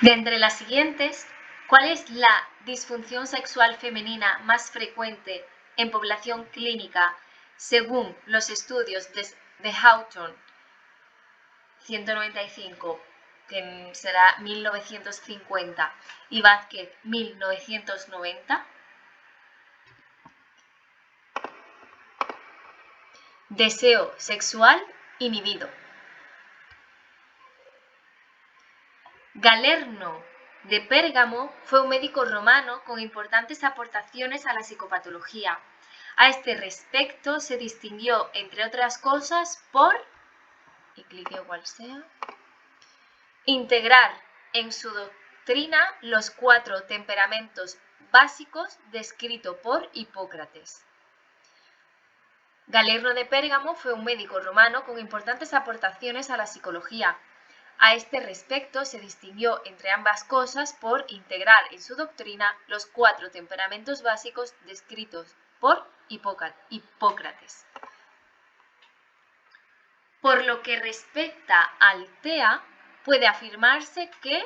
De entre las siguientes, ¿cuál es la disfunción sexual femenina más frecuente en población clínica según los estudios de Houghton 195, que será 1950, y Vázquez 1990? Deseo sexual inhibido. Galerno de Pérgamo fue un médico romano con importantes aportaciones a la psicopatología. A este respecto se distinguió, entre otras cosas, por, y clique cual sea, integrar en su doctrina los 4 temperamentos básicos descritos por Hipócrates. Galerno de Pérgamo fue un médico romano con importantes aportaciones a la psicología. A este respecto se distinguió, entre ambas cosas, por integrar en su doctrina los 4 temperamentos básicos descritos por Hipócrates. Por lo que respecta al TEA, puede afirmarse que,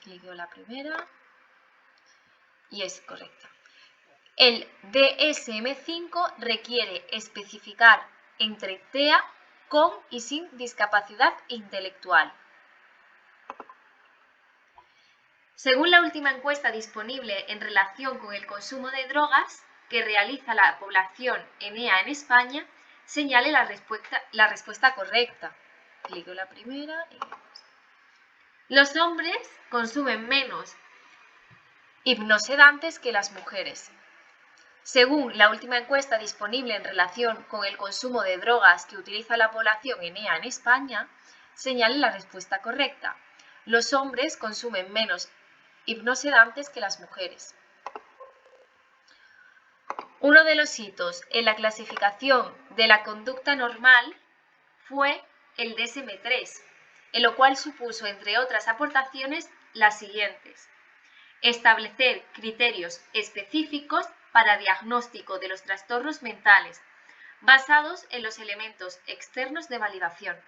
clico la primera, y es correcta. El DSM-5 requiere especificar entre TEA con y sin discapacidad intelectual. Según la última encuesta disponible en relación con el consumo de drogas que realiza la población ENEA en España, señale la respuesta correcta. Clico la primera y los hombres consumen menos hipnosedantes que las mujeres. Según la última encuesta disponible en relación con el consumo de drogas que utiliza la población ENEA en España, señala la respuesta correcta. Los hombres consumen menos hipnosedantes que las mujeres. Uno de los hitos en la clasificación de la conducta normal fue el DSM-3, en lo cual supuso, entre otras aportaciones, las siguientes: establecer criterios específicos para diagnóstico de los trastornos mentales, basados en los elementos externos de validación.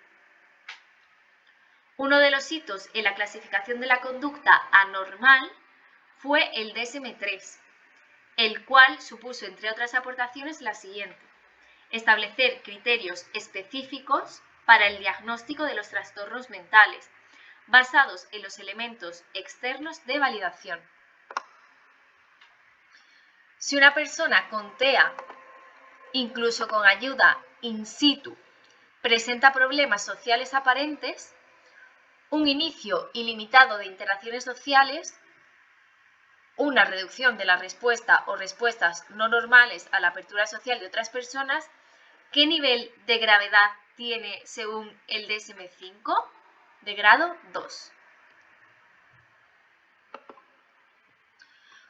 Uno de los hitos en la clasificación de la conducta anormal fue el DSM-3, el cual supuso, entre otras aportaciones, la siguiente: establecer criterios específicos para el diagnóstico de los trastornos mentales, basados en los elementos externos de validación. Si una persona con TEA, incluso con ayuda in situ, presenta problemas sociales aparentes, un inicio ilimitado de interacciones sociales, una reducción de la respuesta o respuestas no normales a la apertura social de otras personas, ¿qué nivel de gravedad tiene según el DSM-5? De grado 2.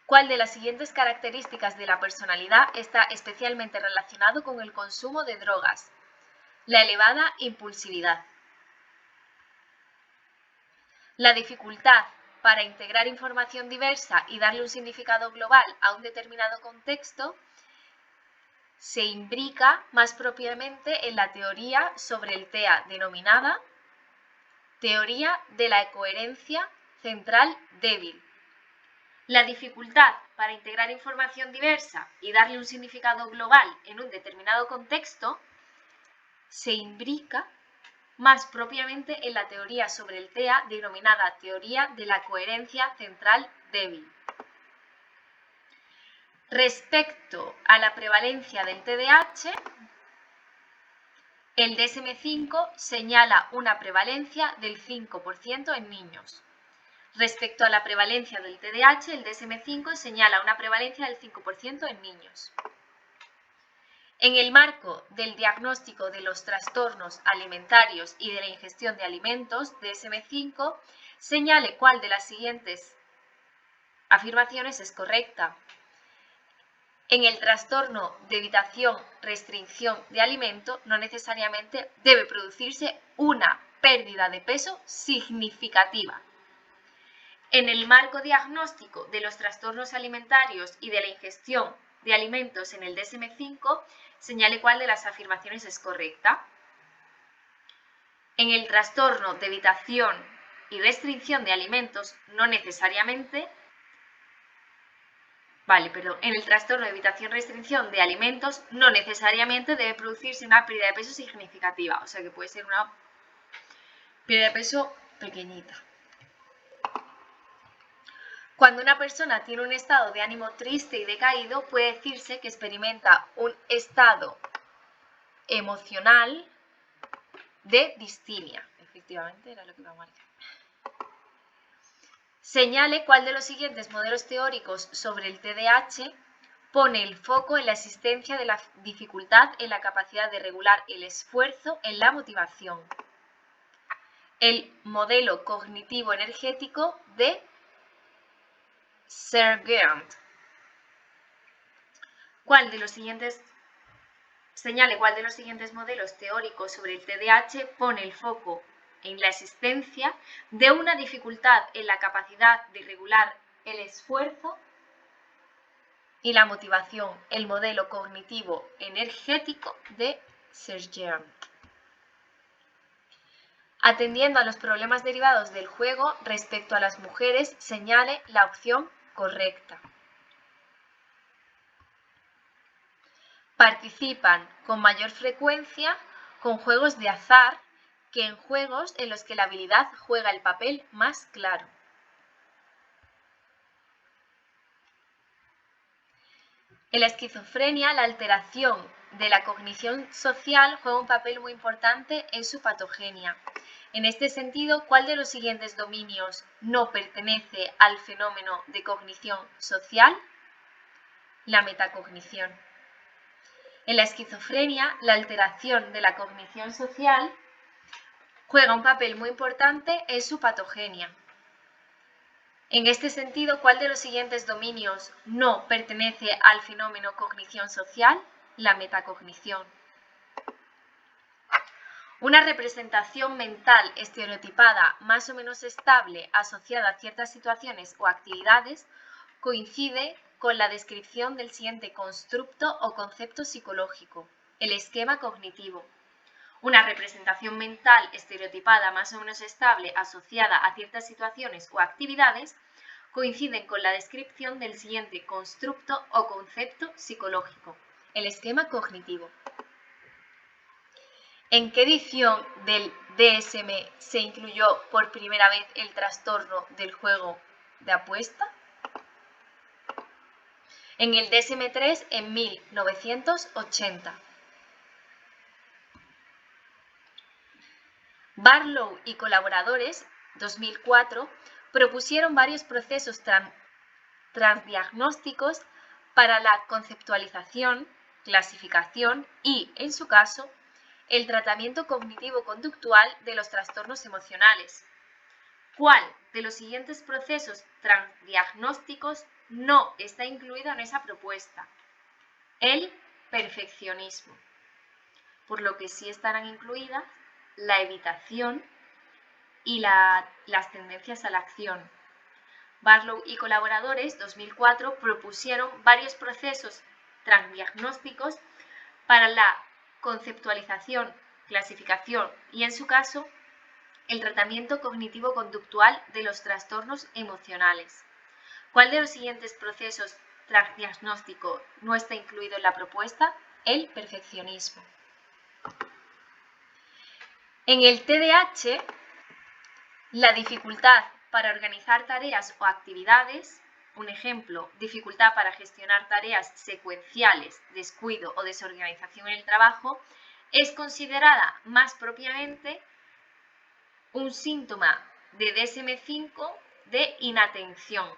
¿Cuál de las siguientes características de la personalidad está especialmente relacionado con el consumo de drogas? La elevada impulsividad. La dificultad para integrar información diversa y darle un significado global a un determinado contexto se imbrica más propiamente en la teoría sobre el TEA denominada teoría de la coherencia central débil. La dificultad para integrar información diversa y darle un significado global en un determinado contexto se imbrica más propiamente en la teoría sobre el TEA denominada teoría de la coherencia central débil. Respecto a la prevalencia del TDAH, el DSM-5 señala una prevalencia del 5% en niños. Respecto a la prevalencia del TDAH, el DSM-5 señala una prevalencia del 5% en niños. En el marco del diagnóstico de los trastornos alimentarios y de la ingestión de alimentos, DSM-5 señale cuál de las siguientes afirmaciones es correcta. En el trastorno de evitación-restricción de alimento no necesariamente debe producirse una pérdida de peso significativa. En el marco diagnóstico de los trastornos alimentarios y de la ingestión de alimentos en el DSM-5, señale cuál de las afirmaciones es correcta. En el trastorno de evitación y restricción de alimentos no necesariamente, en el trastorno de evitación-restricción de alimentos no necesariamente debe producirse una pérdida de peso significativa, o sea que puede ser una pérdida de peso pequeñita. Cuando una persona tiene un estado de ánimo triste y decaído, puede decirse que experimenta un estado emocional de distimia. Efectivamente, era lo que iba a marcar. Señale cuál de los siguientes modelos teóricos sobre el TDAH pone el foco en la existencia de la dificultad en la capacidad de regular el esfuerzo en la motivación. El modelo cognitivo energético de Sergeant. Señale cuál de los siguientes modelos teóricos sobre el TDAH pone el foco en la existencia de una dificultad en la capacidad de regular el esfuerzo y la motivación. El modelo cognitivo energético de Sergeant. Atendiendo a los problemas derivados del juego respecto a las mujeres, señale la opción correcta. Participan con mayor frecuencia con juegos de azar que en juegos en los que la habilidad juega el papel más claro. En la esquizofrenia, la alteración de la cognición social juega un papel muy importante en su patogenia. En este sentido, ¿cuál de los siguientes dominios no pertenece al fenómeno de cognición social? La metacognición. En la esquizofrenia, la alteración de la cognición social juega un papel muy importante en su patogenia. En este sentido, ¿cuál de los siguientes dominios no pertenece al fenómeno cognición social? La metacognición. Una representación mental estereotipada más o menos estable asociada a ciertas situaciones o actividades coincide con la descripción del siguiente constructo o concepto psicológico, el esquema cognitivo. Una representación mental estereotipada más o menos estable asociada a ciertas situaciones o actividades coinciden con la descripción del siguiente constructo o concepto psicológico, el esquema cognitivo. ¿En qué edición del DSM se incluyó por primera vez el trastorno del juego de apuesta? En el DSM-3 en 1980. Barlow y colaboradores, 2004, propusieron varios procesos transdiagnósticos para la conceptualización, clasificación y, en su caso, el tratamiento cognitivo-conductual de los trastornos emocionales. ¿Cuál de los siguientes procesos transdiagnósticos no está incluido en esa propuesta? El perfeccionismo. Por lo que sí estarán incluidas la evitación y las tendencias a la acción. Barlow y colaboradores, 2004, propusieron varios procesos transdiagnósticos para la conceptualización, clasificación y, en su caso, el tratamiento cognitivo-conductual de los trastornos emocionales. ¿Cuál de los siguientes procesos transdiagnósticos no está incluido en la propuesta? El perfeccionismo. En el TDAH, la dificultad para organizar tareas o actividades, un ejemplo, dificultad para gestionar tareas secuenciales, descuido o desorganización en el trabajo, es considerada más propiamente un síntoma de DSM-5 de inatención.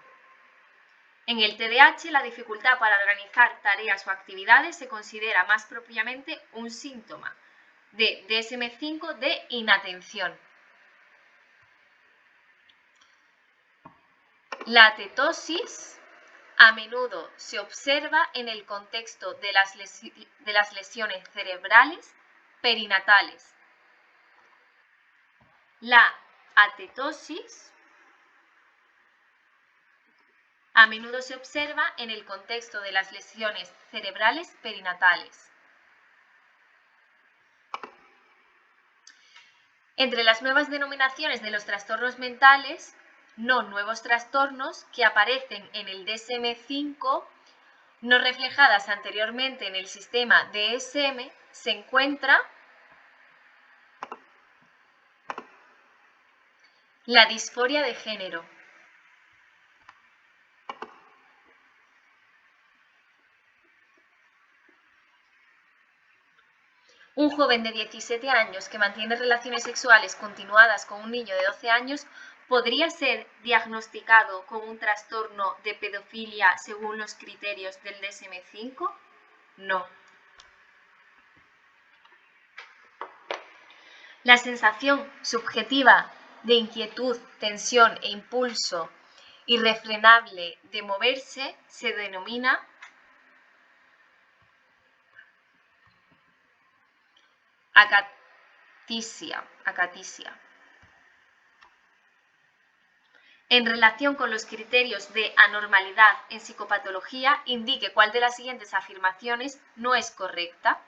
En el TDAH, la dificultad para organizar tareas o actividades se considera más propiamente un síntoma de DSM-5 de inatención. La atetosis a menudo se observa en el contexto de las lesiones cerebrales perinatales. La atetosis a menudo se observa en el contexto de las lesiones cerebrales perinatales. Entre las nuevas denominaciones de los trastornos mentales, no nuevos trastornos que aparecen en el DSM-5, no reflejadas anteriormente en el sistema DSM, se encuentra la disforia de género. Un joven de 17 años que mantiene relaciones sexuales continuadas con un niño de 12 años podría ser diagnosticado con un trastorno de pedofilia según los criterios del DSM-5? No. La sensación subjetiva de inquietud, tensión e impulso irrefrenable de moverse se denomina acatisia. En relación con los criterios de anormalidad en psicopatología, indique cuál de las siguientes afirmaciones no es correcta.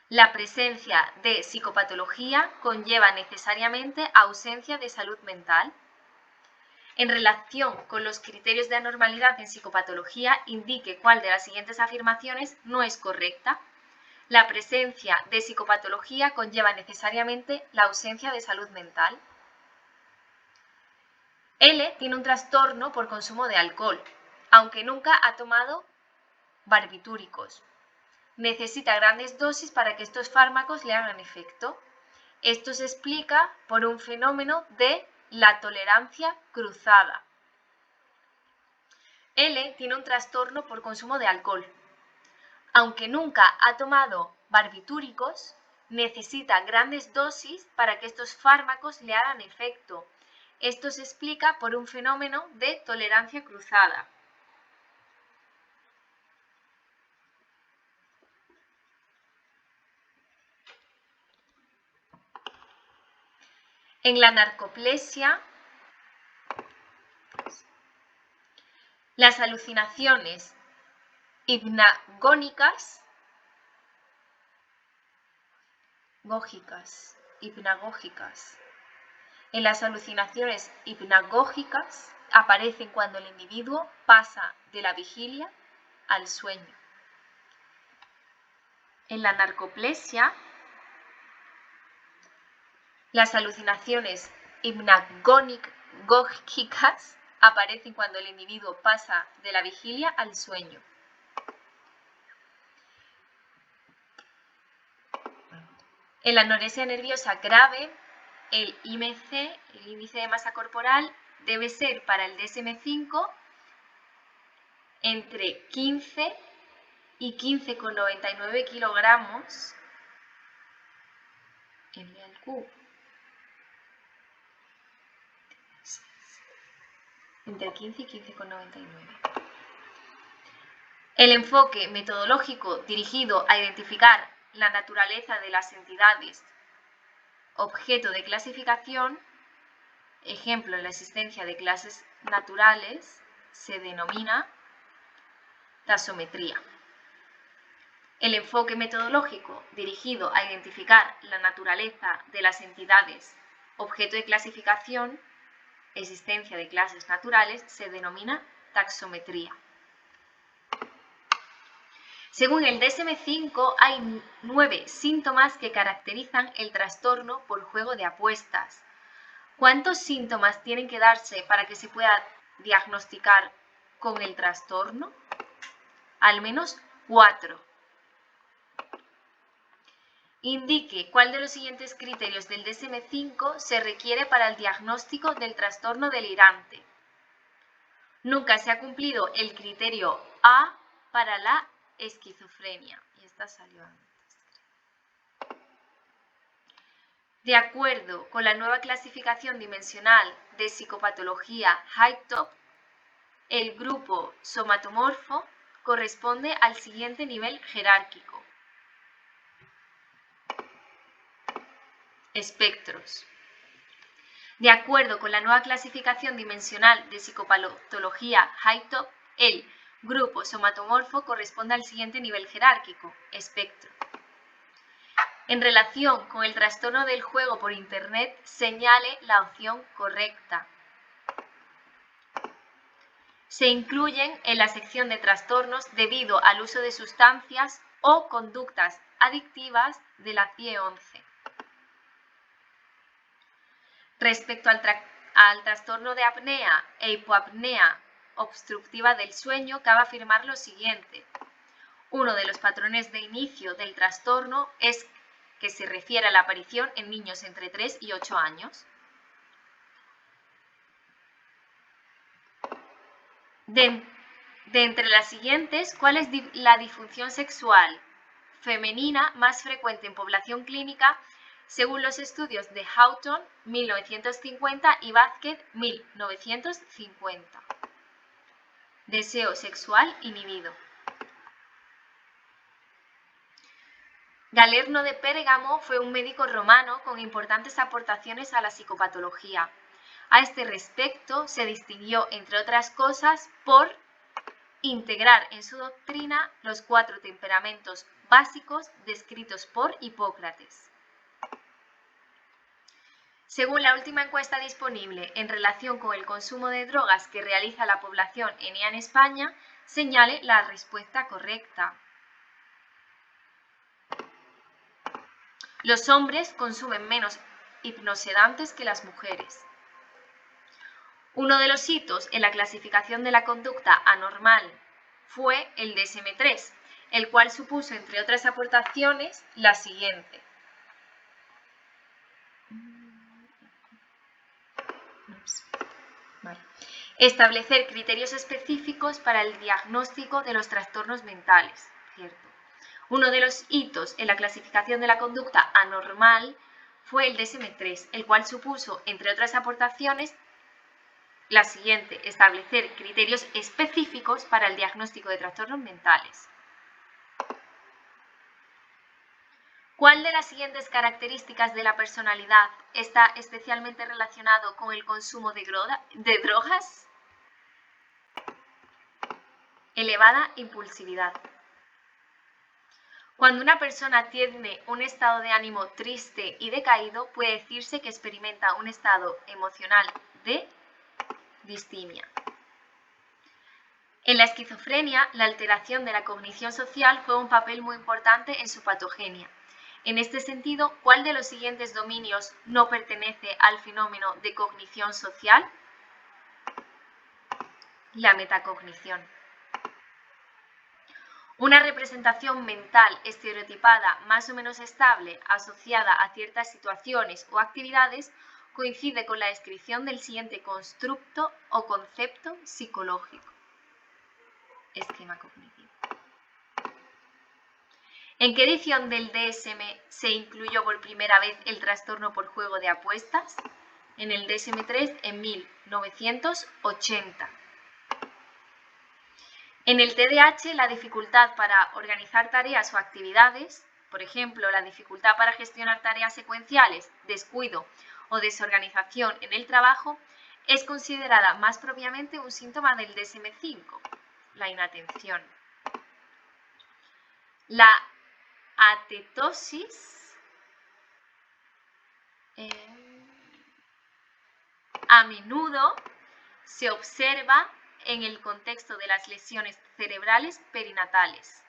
La presencia de psicopatología conlleva necesariamente ausencia de salud mental. En relación con los criterios de anormalidad en psicopatología, indique cuál de las siguientes afirmaciones no es correcta. La presencia de psicopatología conlleva necesariamente la ausencia de salud mental. L tiene un trastorno por consumo de alcohol, aunque nunca ha tomado barbitúricos. Necesita grandes dosis para que estos fármacos le hagan efecto. Esto se explica por un fenómeno de la tolerancia cruzada. L tiene un trastorno por consumo de alcohol. Aunque nunca ha tomado barbitúricos, necesita grandes dosis para que estos fármacos le hagan efecto. Esto se explica por un fenómeno de tolerancia cruzada. En la narcolepsia, las alucinaciones hipnagógicas En las alucinaciones hipnagógicas aparecen cuando el individuo pasa de la vigilia al sueño. En la narcolepsia, las alucinaciones hipnagógicas aparecen cuando el individuo pasa de la vigilia al sueño. En la anorexia nerviosa grave, el IMC, el índice de masa corporal, debe ser para el DSM-5 entre 15 y 15,99 kilogramos al cubo. Entre 15 y 15,99. El enfoque metodológico dirigido a identificar la naturaleza de las entidades objeto de clasificación, ejemplo en la existencia de clases naturales, se denomina taxometría. El enfoque metodológico dirigido a identificar la naturaleza de las entidades objeto de clasificación, existencia de clases naturales, se denomina taxometría. Según el DSM-5, hay 9 síntomas que caracterizan el trastorno por juego de apuestas. ¿Cuántos síntomas tienen que darse para que se pueda diagnosticar con el trastorno? Al menos 4. Indique cuál de los siguientes criterios del DSM-5 se requiere para el diagnóstico del trastorno delirante. Nunca se ha cumplido el criterio A para la esquizofrenia. Y esta salió antes. De acuerdo con la nueva clasificación dimensional de psicopatología Hightop, el grupo somatomorfo corresponde al siguiente nivel jerárquico. Espectros. De acuerdo con la nueva clasificación dimensional de psicopatología Hightop, el grupo somatomorfo corresponde al siguiente nivel jerárquico, espectro. En relación con el trastorno del juego por Internet, señale la opción correcta. Se incluyen en la sección de trastornos debido al uso de sustancias o conductas adictivas de la CIE 11. Respecto al trastorno de apnea e hipoapnea obstructiva del sueño, cabe afirmar lo siguiente. Uno de los patrones de inicio del trastorno es que se refiere a la aparición en niños entre 3 y 8 años. De entre las siguientes, ¿cuál es la disfunción sexual femenina más frecuente en población clínica según los estudios de Houghton 1950 y Vázquez 1950? Deseo sexual inhibido. Galerno de Pérgamo fue un médico romano con importantes aportaciones a la psicopatología. A este respecto, se distinguió, entre otras cosas, por integrar en su doctrina los 4 temperamentos básicos descritos por Hipócrates. Según la última encuesta disponible en relación con el consumo de drogas que realiza la población ENEA en España, señale la respuesta correcta. Los hombres consumen menos hipnosedantes que las mujeres. Uno de los hitos en la clasificación de la conducta anormal fue el DSM-3, el cual supuso, entre otras aportaciones, la siguiente. Establecer criterios específicos para el diagnóstico de los trastornos mentales, ¿cierto? Uno de los hitos en la clasificación de la conducta anormal fue el DSM-3, el cual supuso, entre otras aportaciones, la siguiente: establecer criterios específicos para el diagnóstico de trastornos mentales. ¿Cuál de las siguientes características de la personalidad está especialmente relacionado con el consumo de drogas? Elevada impulsividad. Cuando una persona tiene un estado de ánimo triste y decaído, puede decirse que experimenta un estado emocional de distimia. En la esquizofrenia, la alteración de la cognición social juega un papel muy importante en su patogenia. En este sentido, ¿cuál de los siguientes dominios no pertenece al fenómeno de cognición social? La metacognición. Una representación mental estereotipada más o menos estable asociada a ciertas situaciones o actividades coincide con la descripción del siguiente constructo o concepto psicológico. Esquema cognitivo. ¿En qué edición del DSM se incluyó por primera vez el trastorno por juego de apuestas? En el DSM-3 en 1980. En el TDAH, la dificultad para organizar tareas o actividades, por ejemplo, la dificultad para gestionar tareas secuenciales, descuido o desorganización en el trabajo, es considerada más propiamente un síntoma del DSM-5, la inatención. La atetosis a menudo se observa en el contexto de las lesiones cerebrales perinatales.